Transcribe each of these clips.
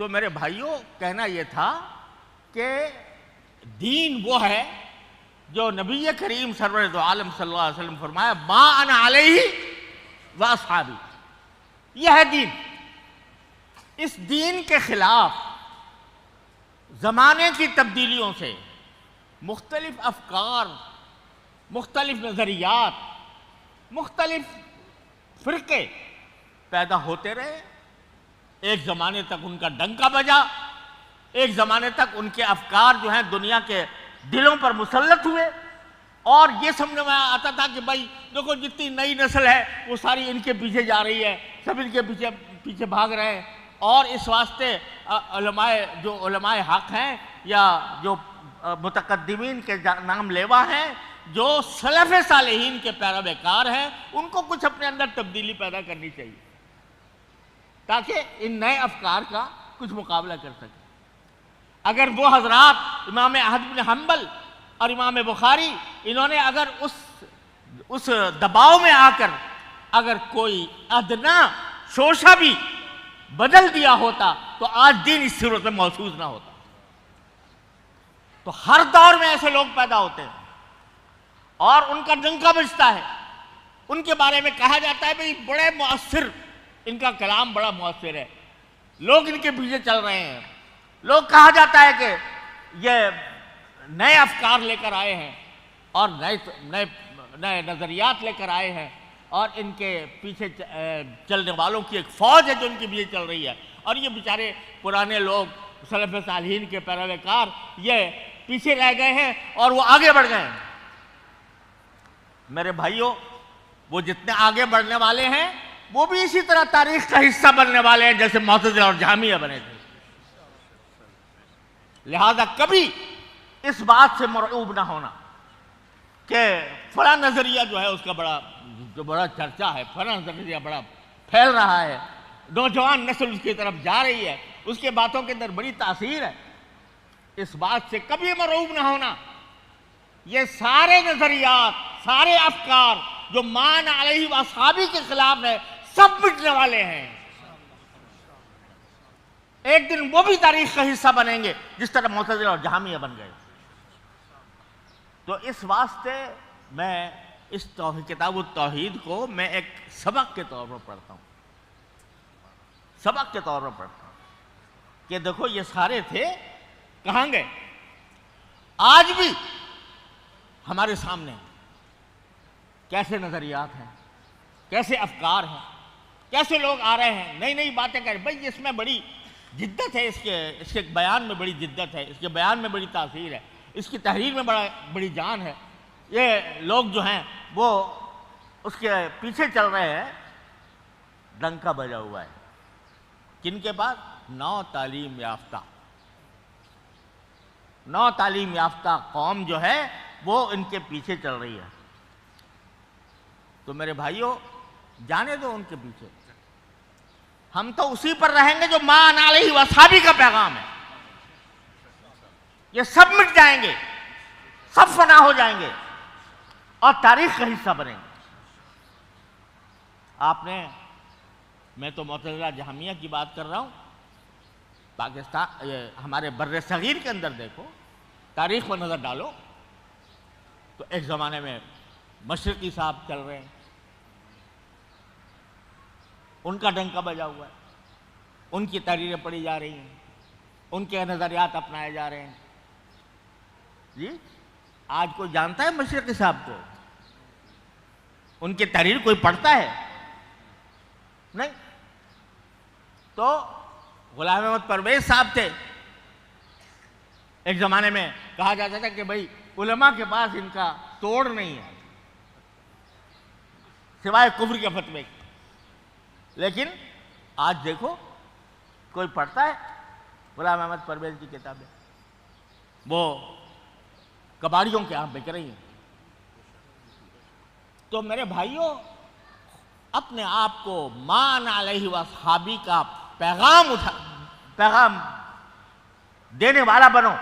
تو میرے بھائیوں کہنا یہ تھا کہ دین وہ ہے جو نبی کریم سرور دو عالم صلی اللہ علیہ وسلم فرمایا ما انا علیہ و اصحابی، یہ ہے دین۔ اس دین کے خلاف زمانے کی تبدیلیوں سے مختلف افکار، مختلف نظریات، مختلف فرقے پیدا ہوتے رہے۔ ایک زمانے تک ان کا ڈنکا بجا، ایک زمانے تک ان کے افکار جو ہیں دنیا کے دلوں پر مسلط ہوئے، اور یہ سمجھ میں آتا تھا کہ بھائی دیکھو جتنی نئی نسل ہے وہ ساری ان کے پیچھے جا رہی ہے، سب ان کے پیچھے بھاگ رہے ہیں، اور اس واسطے علماء حق ہیں یا جو متقدمین کے نام لیوا ہیں، جو سلف صالحین کے پیروکار ہیں، ان کو کچھ اپنے اندر تبدیلی پیدا کرنی چاہیے تاکہ ان نئے افکار کا کچھ مقابلہ کر سکیں۔ اگر وہ حضرات امام احمد بن حنبل اور امام بخاری انہوں نے اگر اس دباؤ میں آ کر اگر کوئی ادنا شوشہ بھی بدل دیا ہوتا تو آج دین اس صورت میں محسوس نہ ہوتا۔ تو ہر دور میں ایسے لوگ پیدا ہوتے ہیں اور ان کا ڈنکا بجتا ہے، ان کے بارے میں کہا جاتا ہے بھئی بڑے مؤثر، ان کا کلام بڑا مؤثر ہے، لوگ ان کے پیچھے چل رہے ہیں، لوگ کہا جاتا ہے کہ یہ نئے افکار لے کر آئے ہیں اور نئے نظریات لے کر آئے ہیں، اور ان کے پیچھے چلنے والوں کی ایک فوج ہے جو ان کے پیچھے چل رہی ہے، اور یہ بیچارے پرانے لوگ سلف صالحین کے پیروکار یہ پیچھے رہ گئے ہیں اور وہ آگے بڑھ گئے ہیں۔ میرے بھائیوں، وہ جتنے آگے بڑھنے والے ہیں وہ بھی اسی طرح تاریخ کا حصہ بننے والے ہیں جیسے معتزلہ اور جہمیہ بنے تھے۔ لہذا کبھی اس بات سے مرعوب نہ ہونا کہ فلاں نظریہ جو ہے اس کا بڑا چرچا ہے، فلاں نظریہ بڑا پھیل رہا ہے، نوجوان نسل اس کی طرف جا رہی ہے، اس کے باتوں کے اندر بڑی تاثیر ہے، اس بات سے کبھی مرعوب نہ ہونا۔ یہ سارے نظریات، سارے افکار جو مان علیہ و اصحابی کے خلاف ہے، سب مٹنے والے ہیں۔ ایک دن وہ بھی تاریخ کا حصہ بنیں گے جس طرح معتزلہ اور جہمیہ بن گئے۔ تو اس واسطے میں اس کتاب التوحید کو میں ایک سبق کے طور پر پڑھتا ہوں، سبق کے طور پر پڑھتا ہوں کہ دیکھو یہ سارے تھے، کہاں گئے؟ آج بھی ہمارے سامنے کیسے نظریات ہیں، کیسے افکار ہیں، کیسے لوگ آ رہے ہیں، نئی نئی باتیں کر رہے ہیں۔ بھائی اس میں بڑی جدت ہے، اس کے بیان میں بڑی جدت ہے، اس کے بیان میں بڑی تاثیر ہے، اس کی تحریر میں بڑی جان ہے۔ یہ لوگ جو ہیں وہ اس کے پیچھے چل رہے ہیں، ڈنکا بجا ہوا ہے۔ کن کے پاس؟ نو تعلیم یافتہ قوم جو ہے وہ ان کے پیچھے چل رہی ہے۔ تو میرے بھائیوں جانے دو ان کے پیچھے، ہم تو اسی پر رہیں گے جو مان علیہ و اصحابی کا پیغام ہے۔ یہ سب مٹ جائیں گے، سب فنا ہو جائیں گے اور تاریخ کا حصہ بنیں گے۔ میں تو معتزلہ جہمیہ کی بات کر رہا ہوں، پاکستان ہمارے بر صغیر کے اندر دیکھو، تاریخ پر نظر ڈالو تو ایک زمانے میں مشرقی صاحب چل رہے ہیں، ان کا ڈنکا بجا ہوا ہے، ان کی تحریریں پڑھی جا رہی ہیں، ان کے نظریات اپنائے جا رہے ہیں۔ جی آج کوئی جانتا ہے مشرقی صاحب کو؟ ان کی تحریر کوئی پڑھتا ہے؟ نہیں۔ تو غلام احمد پرویز صاحب تھے، ایک زمانے میں کہا جاتا تھا کہ بھائی علماء کے پاس ان کا توڑ نہیں ہے سوائے کفر کے فتوے کی۔ لیکن آج دیکھو کوئی پڑھتا ہے غلام احمد پرویز کی کتابیں؟ وہ کباڑیوں کے ہاں بک رہی ہیں۔ تو میرے بھائیوں، اپنے آپ کو مان علیہ و اصحابی کا پیغام دینے والا بنو،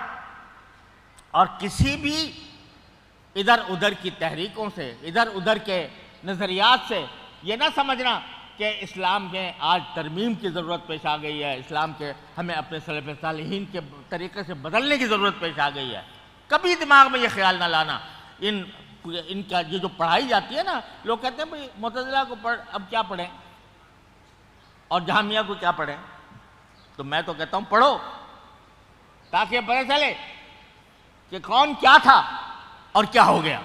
اور کسی بھی ادھر ادھر کی تحریکوں سے، ادھر ادھر کے نظریات سے یہ نہ سمجھنا کہ اسلام میں آج ترمیم کی ضرورت پیش آ گئی ہے، اسلام کے ہمیں اپنے سلف صالحین کے طریقے سے بدلنے کی ضرورت پیش آ گئی ہے، کبھی دماغ میں یہ خیال نہ لانا۔ ان کا یہ جو پڑھائی جاتی ہے نا، لوگ کہتے ہیں بھئی معتزلہ کو اب کیا پڑھیں اور جہمیہ کو کیا پڑھیں، تو میں تو کہتا ہوں پڑھو، تاکہ پتہ چلے کہ کون کیا تھا اور کیا ہو گیا۔